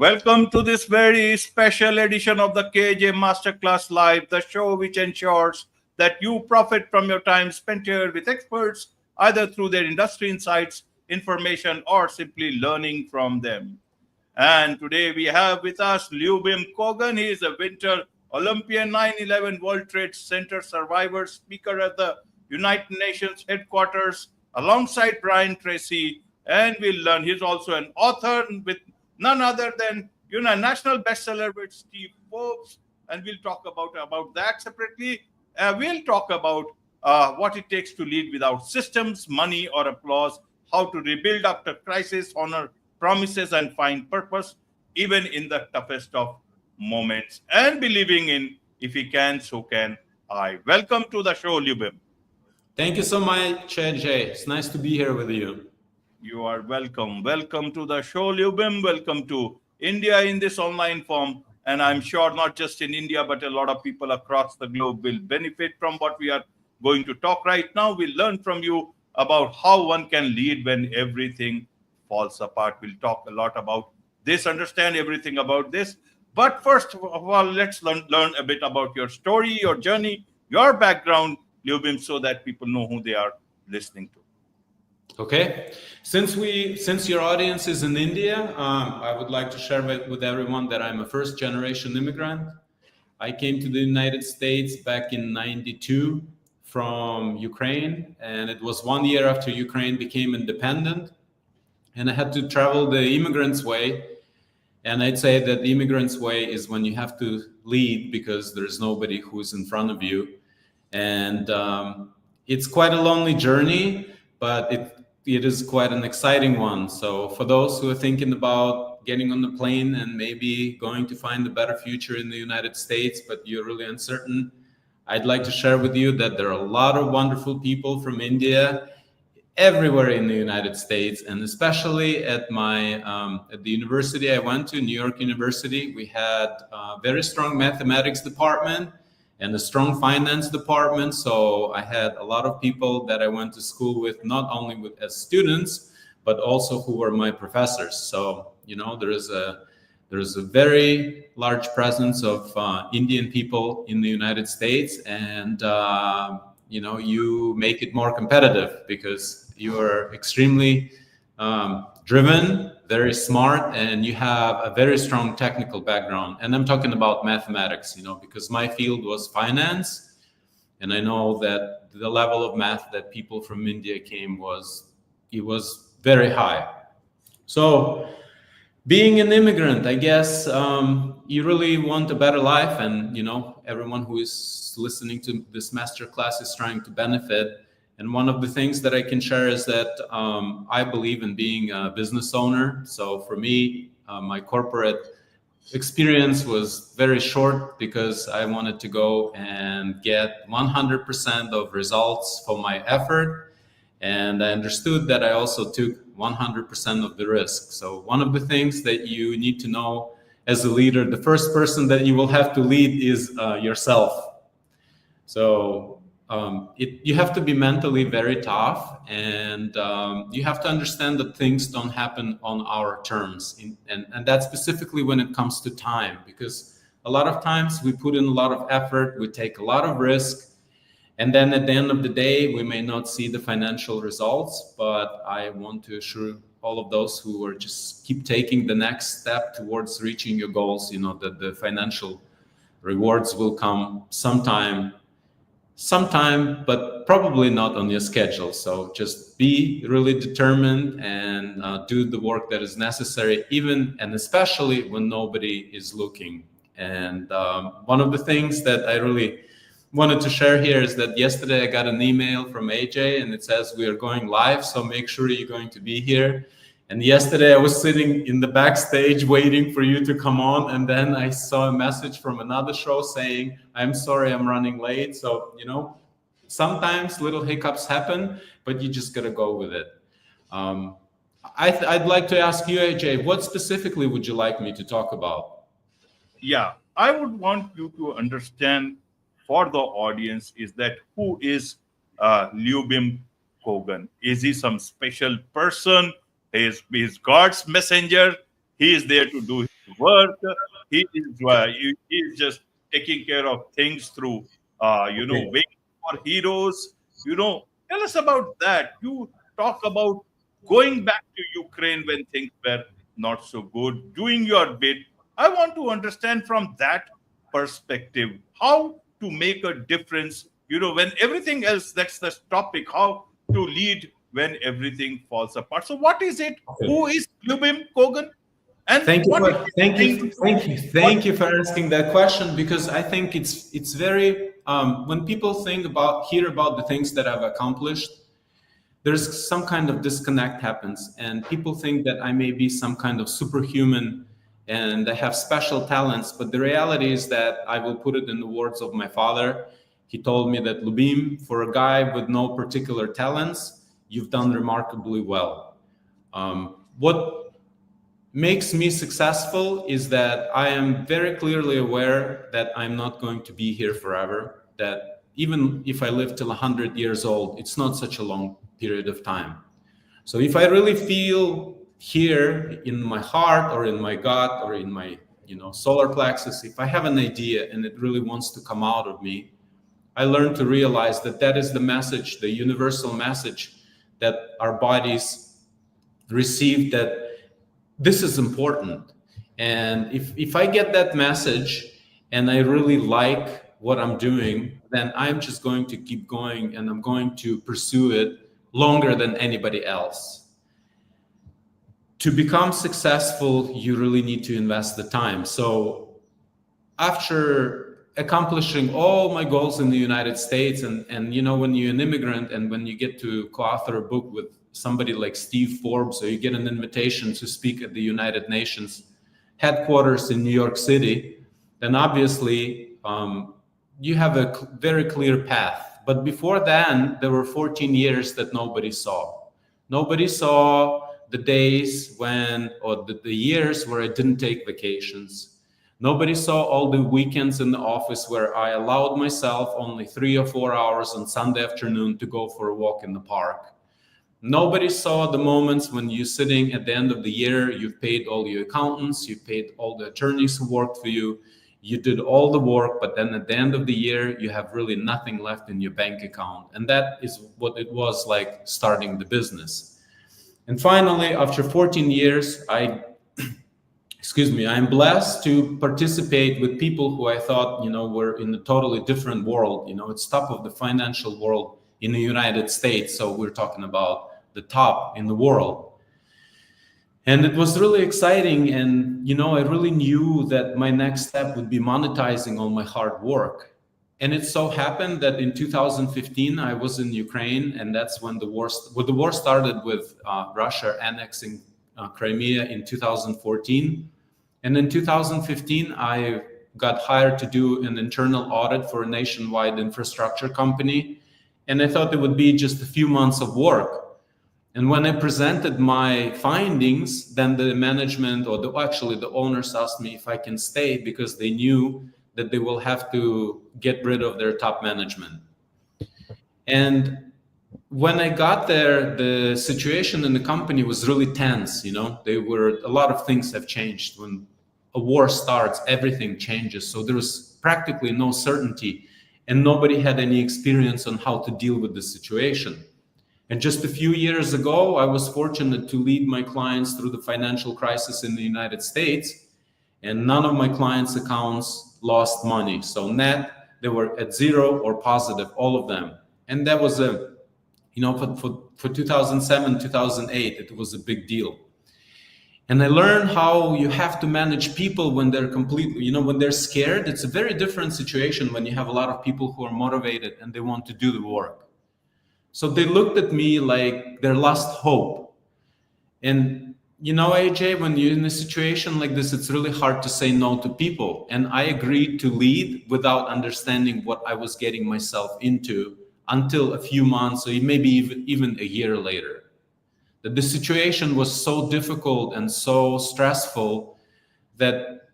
Welcome to this very special edition of the KAJ Masterclass Live, the show which ensures that you profit from your time spent here with experts, either through their industry insights, information, or simply learning from them. And today we have with us Lyubim Kogan. He is a Winter Olympian 9/11 World Trade Center survivor, speaker at the United Nations headquarters, alongside Brian Tracy. And we'll learn. He's also an author with none other than national bestseller with Steve Forbes. And we'll talk about that separately. We'll talk about what it takes to lead without systems, money, or applause, how to rebuild after crisis, honor promises, and find purpose, even in the toughest of moments, and believing in if he can, so can I. Welcome to the show, Lyubim. Thank you so much, KAJ. It's nice to be here with you. You are welcome. Welcome to the show, Lyubim. Welcome to India in this online form. And I'm sure not just in India, but a lot of people across the globe will benefit from what we are going to talk right now. We'll learn from you about how one can lead when everything falls apart. We'll talk a lot about this, understand everything about this. But first of all, let's learn a bit about your story, your journey, your background, Lyubim, so that people know who they are listening to. Okay. Since your audience is in India, I would like to share with everyone that I'm a first-generation immigrant. I came to the United States back in '92 from Ukraine, and it was 1 year after Ukraine became independent. And I had to travel the immigrant's way. And I'd say that the immigrant's way is when you have to lead because there's nobody who's in front of you. And it's quite a lonely journey, but it is quite an exciting one. So for those who are thinking about getting on the plane and maybe going to find a better future in the United States, but you're really uncertain, I'd like to share with you that there are a lot of wonderful people from India everywhere in the United States, and especially at the university I went to, New York University. We had a very strong mathematics department and a strong finance department. So I had a lot of people that I went to school with, not only as students, but also who were my professors. So there is a very large presence of Indian people in the United States, and you make it more competitive because you are extremely driven, very smart, and you have a very strong technical background. And I'm talking about mathematics, because my field was finance, and I know that the level of math that people from India came was very high. So being an immigrant, I guess you really want a better life, and everyone who is listening to this masterclass is trying to benefit. And one of the things that I can share is that I believe in being a business owner. So for me, my corporate experience was very short because I wanted to go and get 100% of results for my effort. And I understood that I also took 100% of the risk. So one of the things that you need to know as a leader, the first person that you will have to lead is yourself. So you have to be mentally very tough, and you have to understand that things don't happen on our terms. And that's specifically when it comes to time, because a lot of times we put in a lot of effort, we take a lot of risk, and then at the end of the day, we may not see the financial results. But I want to assure all of those who are just keep taking the next step towards reaching your goals, that the financial rewards will come sometime, but probably not on your schedule. So just be really determined and do the work that is necessary, even and especially when nobody is looking. And one of the things that I really wanted to share here is that yesterday I got an email from AJ, and it says we are going live, so make sure you're going to be here. And yesterday I was sitting in the backstage waiting for you to come on, and then I saw a message from another show saying, I'm sorry, I'm running late. So, sometimes little hiccups happen, but you just gotta go with it. I'd like to ask you, AJ, what specifically would you like me to talk about? Yeah, I would want you to understand for the audience is that who is Lyubim Kogan? Is he some special person? He is God's messenger. He is there to do his work. He is just taking care of things through, Okay. waiting for heroes. Tell us about that. You talk about going back to Ukraine when things were not so good, doing your bit. I want to understand from that perspective how to make a difference. When everything else, that's the topic, how to lead when everything falls apart. So, what is it? Who Okay. is Lyubim Kogan? And Thank you what is for he trying to do? What? thank you for asking that question, because I think it's very when people hear about the things that I've accomplished, there's some kind of disconnect happens, and people think that I may be some kind of superhuman and I have special talents. But the reality is that I will put it in the words of my father. He told me that, Lubim, for a guy with no particular talents, you've done remarkably well. What makes me successful is that I am very clearly aware that I'm not going to be here forever, that even if I live till 100 years old, it's not such a long period of time. So if I really feel here in my heart or in my gut or in my solar plexus, if I have an idea and it really wants to come out of me, I learned to realize that that is the message, the universal message that our bodies receive, that this is important. And if I get that message and I really like what I'm doing, then I'm just going to keep going and I'm going to pursue it longer than anybody else. To become successful, you really need to invest the time. So after accomplishing all my goals in the United States, and when you're an immigrant and when you get to co-author a book with somebody like Steve Forbes, or you get an invitation to speak at the United Nations headquarters in New York City, then obviously you have a very clear path. But before then, there were 14 years that nobody saw. Nobody saw the days when, or the years where I didn't take vacations. Nobody saw all the weekends in the office where I allowed myself only 3 or 4 hours on Sunday afternoon to go for a walk in the park. Nobody saw the moments when you're sitting at the end of the year, you've paid all your accountants, you've paid all the attorneys who worked for you, you did all the work, but then at the end of the year, you have really nothing left in your bank account. And that is what it was like starting the business. And finally, after 14 years, I'm blessed to participate with people who I thought, were in a totally different world. It's top of the financial world in the United States. So we're talking about the top in the world. And it was really exciting. And, I really knew that my next step would be monetizing all my hard work. And it so happened that in 2015, I was in Ukraine, and that's when the war started with Russia annexing Crimea in 2014. And in 2015, I got hired to do an internal audit for a nationwide infrastructure company. And I thought it would be just a few months of work. And when I presented my findings, then the management, or the owners, asked me if I can stay, because they knew that they will have to get rid of their top management. And when I got there, the situation in the company was really tense. A lot of things have changed. When a war starts, everything changes. So there was practically no certainty, and nobody had any experience on how to deal with the situation. And just a few years ago, I was fortunate to lead my clients through the financial crisis in the United States, and none of my clients' accounts lost money. So net, they were at zero or positive, all of them. And that was for 2007, 2008, it was a big deal. And I learned how you have to manage people when they're completely, when they're scared. It's a very different situation when you have a lot of people who are motivated and they want to do the work. So they looked at me like they lost hope. And AJ, when you're in a situation like this, it's really hard to say no to people. And I agreed to lead without understanding what I was getting myself into until a few months, or maybe even a year later. That the situation was so difficult and so stressful that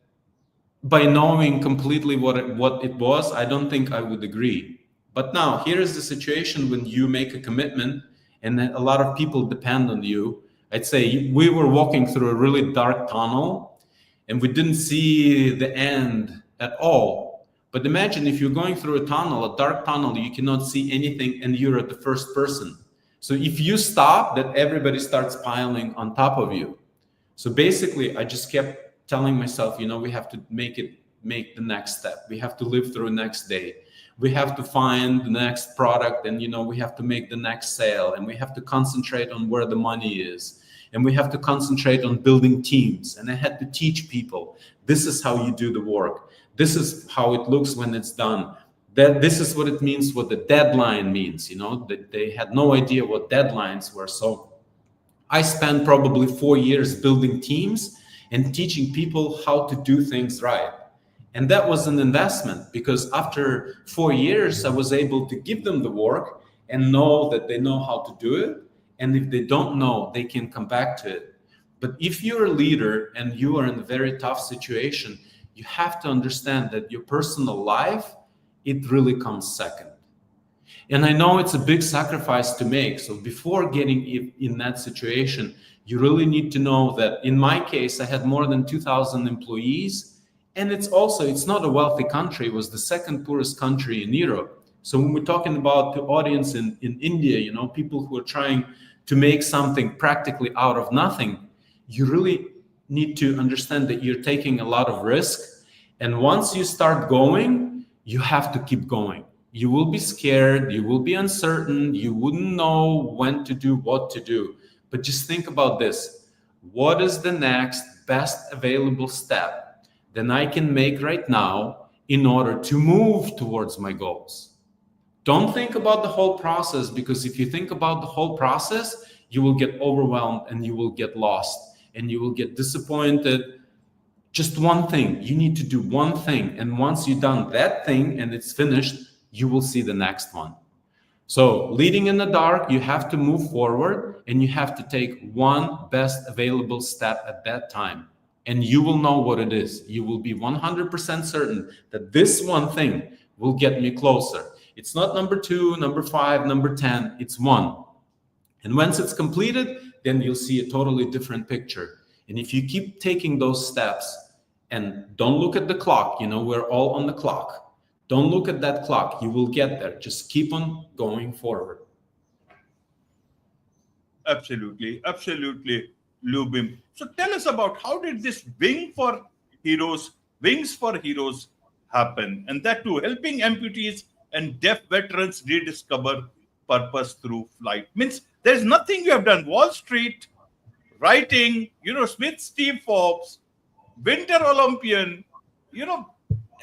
by knowing completely what it was, I don't think I would agree. But now, here is the situation when you make a commitment and a lot of people depend on you. I'd say we were walking through a really dark tunnel, and we didn't see the end at all. But imagine if you're going through a tunnel, a dark tunnel, you cannot see anything, and you're the first person. So if you stop, that everybody starts piling on top of you. So basically, I just kept telling myself, we have to make the next step. We have to live through the next day. We have to find the next product, and we have to make the next sale, and we have to concentrate on where the money is, and we have to concentrate on building teams. And I had to teach people, this is how you do the work. This is how it looks when it's done. This is what it means, what the deadline means. That they had no idea what deadlines were. So I spent probably 4 years building teams and teaching people how to do things right. And that was an investment, because after 4 years, I was able to give them the work and know that they know how to do it. And if they don't know, they can come back to it. But if you're a leader and you are in a very tough situation, you have to understand that your personal life, it really comes second. And I know it's a big sacrifice to make. So before getting in that situation, you really need to know that in my case, I had more than 2,000 employees. And it's not a wealthy country. It was the second poorest country in Europe. So when we're talking about the audience in India, people who are trying to make something practically out of nothing, you really need to understand that you're taking a lot of risk. And once you start going, you have to keep going. You will be scared, you will be uncertain, you wouldn't know when to do what to do. But just think about this. What is the next best available step that I can make right now in order to move towards my goals? Don't think about the whole process, because if you think about the whole process, you will get overwhelmed and you will get lost and you will get disappointed. Just one thing. You need to do one thing. And once you've done that thing and it's finished, you will see the next one. So leading in the dark, you have to move forward and you have to take one best available step at that time. And you will know what it is. You will be 100% certain that this one thing will get me closer. It's not number 2, number 5, number 10, it's 1. And once it's completed, then you'll see a totally different picture. And if you keep taking those steps and don't look at the clock, we're all on the clock. Don't look at that clock. You will get there. Just keep on going forward. Absolutely. Absolutely, Lyubim. So tell us about, how did this Wings for Heroes happen? And that too, helping amputees and deaf veterans rediscover purpose through flight. Means there's nothing you have done. Wall Street, writing, Smith, Steve Forbes, Winter Olympian,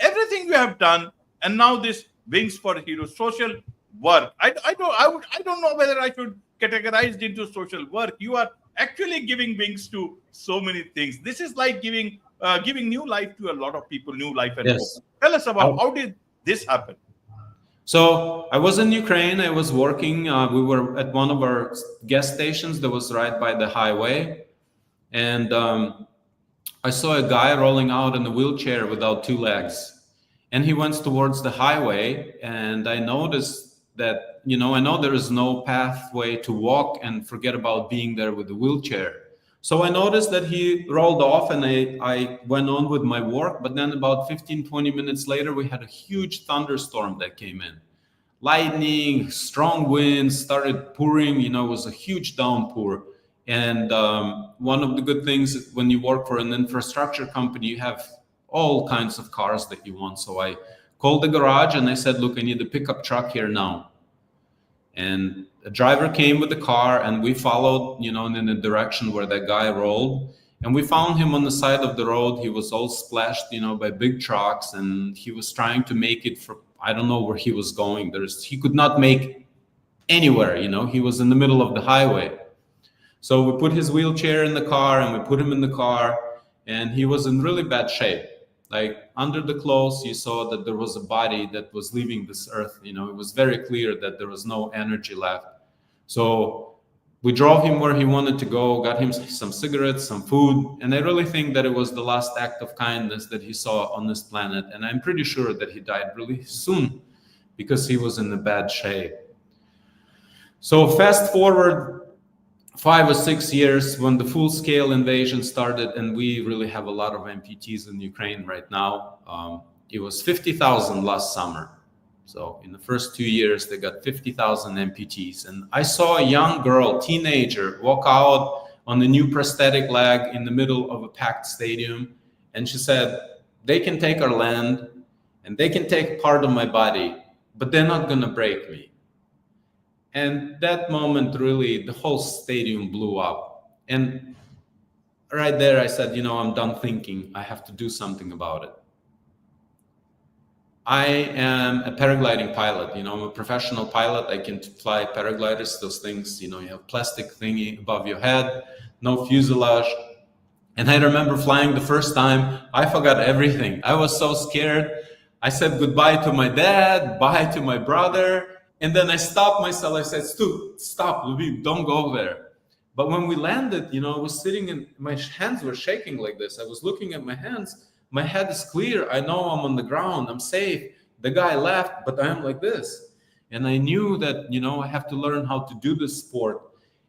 everything you have done. And now this Wings for Heroes, social work. I don't know whether I should categorize it into social work. You are actually giving wings to so many things. This is like giving new life to a lot of people, new life and hope. Tell us about how did this happen? So I was in Ukraine. I was working. We were at one of our gas stations that was right by the highway. And I saw a guy rolling out in a wheelchair without 2 legs. And he went towards the highway. And I noticed that, I know there is no pathway to walk and forget about being there with the wheelchair. So I noticed that he rolled off and I went on with my work. But then about 15, 20 minutes later, we had a huge thunderstorm that came in. Lightning, strong winds started pouring, it was a huge downpour. And one of the good things when you work for an infrastructure company, you have all kinds of cars that you want. So I called the garage and I said, look, I need a pickup truck here now. And a driver came with the car and we followed, in the direction where that guy rolled. And we found him on the side of the road. He was all splashed, by big trucks, and he was trying to make it for, I don't know where he was going. He could not make anywhere, he was in the middle of the highway. So we put his wheelchair in the car and we put him in the car, and he was in really bad shape. Like under the clothes, you saw that there was a body that was leaving this earth. It was very clear that there was no energy left. So we drove him where he wanted to go, got him some cigarettes, some food. And I really think that it was the last act of kindness that he saw on this planet. And I'm pretty sure that he died really soon because he was in a bad shape. So fast forward 5 or 6 years when the full-scale invasion started, and we really have a lot of amputees in Ukraine right now. It was 50,000 last summer. So in the first 2 years, they got 50,000 amputees. And I saw a young girl, teenager, walk out on a new prosthetic leg in the middle of a packed stadium. And she said, they can take our land and they can take part of my body, but they're not going to break me. And that moment, really, the whole stadium blew up. And right there, I said, I'm done thinking. I have to do something about it. I am a paragliding pilot. I'm a professional pilot. I can fly paragliders, those things, you have plastic thingy above your head, no fuselage. And I remember flying the first time, I forgot everything. I was so scared. I said goodbye to my dad, bye to my brother. And then I stopped myself. I said, stop, Lyubim, don't go there. But when we landed, I was sitting and my hands were shaking like this. I was looking at my hands. My head is clear. I know I'm on the ground. I'm safe. The guy left, but I am like this. And I knew that, I have to learn how to do this sport.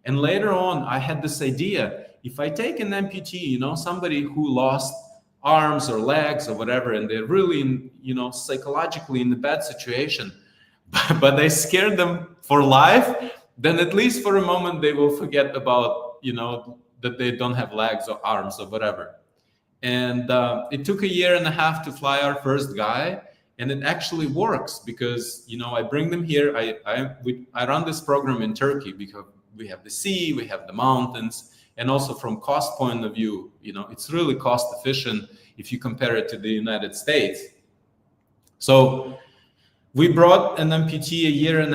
And later on, I had this idea. If I take an amputee, somebody who lost arms or legs or whatever, and they're really, psychologically in a bad situation, but I scared them for life, then at least for a moment, they will forget about, that they don't have legs or arms or whatever. And it took 1.5 years to fly our first guy, and it actually works because I bring them here. I run this program in Turkey because we have the sea, we have the mountains, and also from cost point of view, it's really cost efficient if you compare it to the United States. So we brought an amputee 1.5 years,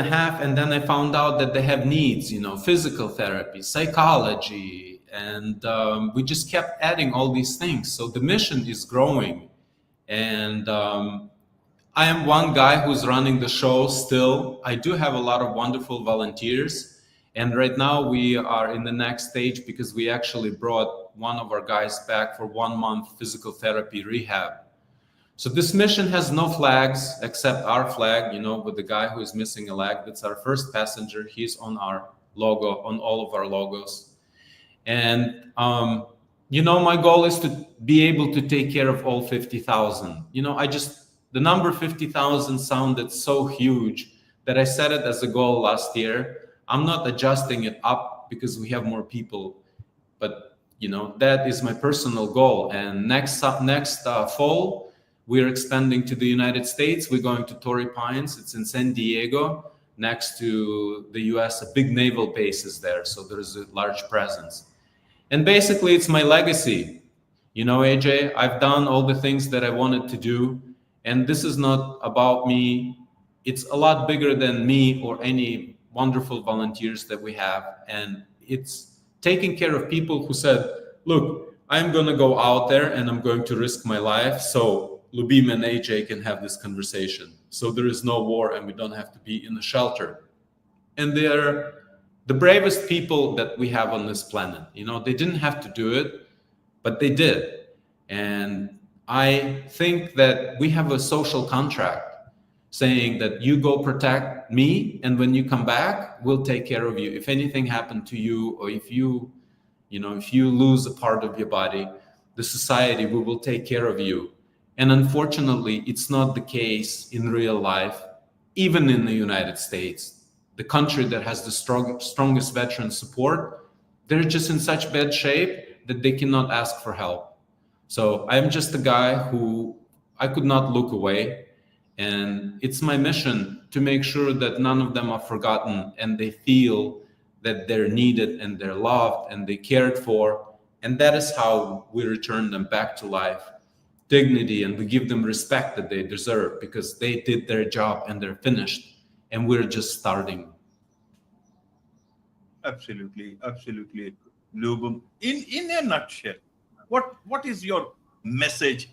and then I found out that they have needs, physical therapy, psychology. And we just kept adding all these things. So the mission is growing. And I am one guy who's running the show still. I do have a lot of wonderful volunteers. And right now we are in the next stage because we actually brought one of our guys back for 1 month physical therapy rehab. So this mission has no flags except our flag, with the guy who is missing a leg. That's our first passenger. He's on our logo, on all of our logos. And, my goal is to be able to take care of all 50,000. The number 50,000 sounded so huge that I set it as a goal last year. I'm not adjusting it up because we have more people, but, that is my personal goal. And next fall, we're expanding to the United States. We're going to Torrey Pines. It's in San Diego, next to the US. A big naval base is there, so there's a large presence. And basically, it's my legacy. AJ, I've done all the things that I wanted to do. And this is not about me. It's a lot bigger than me or any wonderful volunteers that we have. And it's taking care of people who said, look, I'm going to go out there and I'm going to risk my life so Lyubim and AJ can have this conversation. So there is no war and we don't have to be in a shelter. And they're the bravest people that we have on this planet. They didn't have to do it, but they did. And I think that we have a social contract saying that you go protect me, and when you come back, we'll take care of you. If anything happened to you, or if you lose a part of your body, the society, we will take care of you. And unfortunately, it's not the case in real life, even in the United States. The country that has the strongest veteran support, they're just in such bad shape that they cannot ask for help. So I'm just a guy who I could not look away. And it's my mission to make sure that none of them are forgotten and they feel that they're needed and they're loved and they cared for. And that is how we return them back to life, dignity, and we give them respect that they deserve because they did their job and they're finished. And we're just starting. Absolutely. Lyubim, in a nutshell, what is your message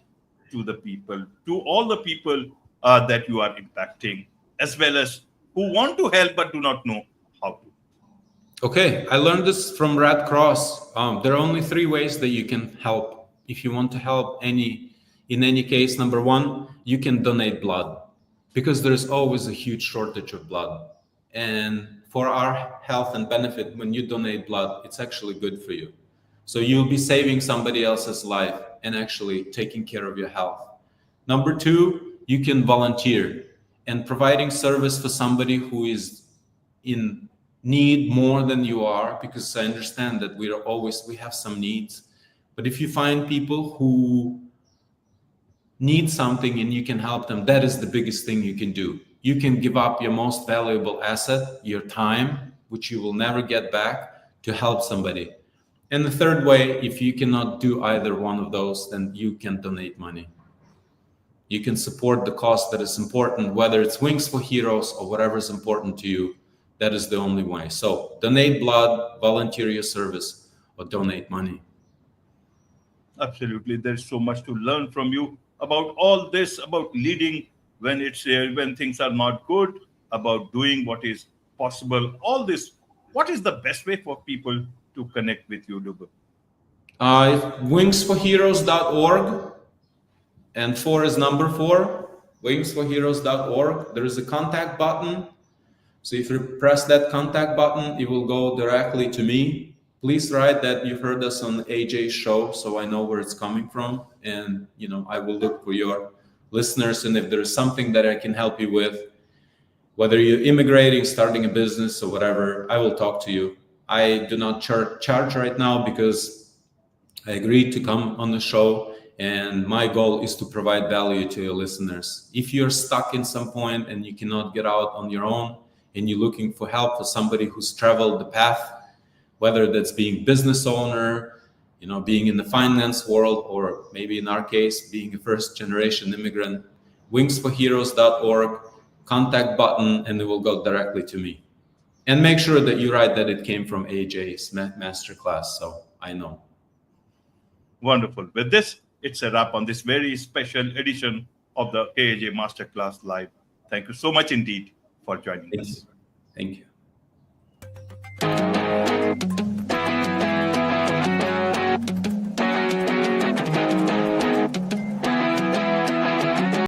to the people, to all the people that you are impacting, as well as who want to help but do not know how to? Okay, I learned this from Red Cross. There are only 3 ways that you can help. If you want to help in any case, number 1, you can donate blood, because there's always a huge shortage of blood. And for our health and benefit, when you donate blood, it's actually good for you. So you'll be saving somebody else's life and actually taking care of your health. Number two, you can volunteer and providing service for somebody who is in need more than you are, because I understand that we have some needs. But if you find people who need something and you can help them, that is the biggest thing you can do. You can give up your most valuable asset, your time, which you will never get back, to help somebody. And the third way, if you cannot do either one of those, then you can donate money. You can support the cause that is important, whether it's Wings for Heroes or whatever is important to you. That is the only way. So donate blood, volunteer your service, or donate money. Absolutely. There's so much to learn from you about all this, about leading when things are not good, about doing what is possible. All this. What is the best way for people to connect with you, Lyubim? Wingsforheroes.org, and 4 is number 4. Wingsforheroes.org. There is a contact button. So if you press that contact button, it will go directly to me. Please write that you've heard us on AJ's show, so I know where it's coming from. And, I will look for your listeners. And if there's something that I can help you with, whether you're immigrating, starting a business, or whatever, I will talk to you. I do not charge right now because I agreed to come on the show. And my goal is to provide value to your listeners. If you're stuck in some point and you cannot get out on your own, and you're looking for help for somebody who's traveled the path, whether that's being business owner, being in the finance world, or maybe in our case, being a first-generation immigrant, wingsforheroes.org, contact button, and it will go directly to me. And make sure that you write that it came from AJ's Masterclass, so I know. Wonderful. With this, it's a wrap on this very special edition of the KAJ Masterclass Live. Thank you so much indeed for joining us. Thank you.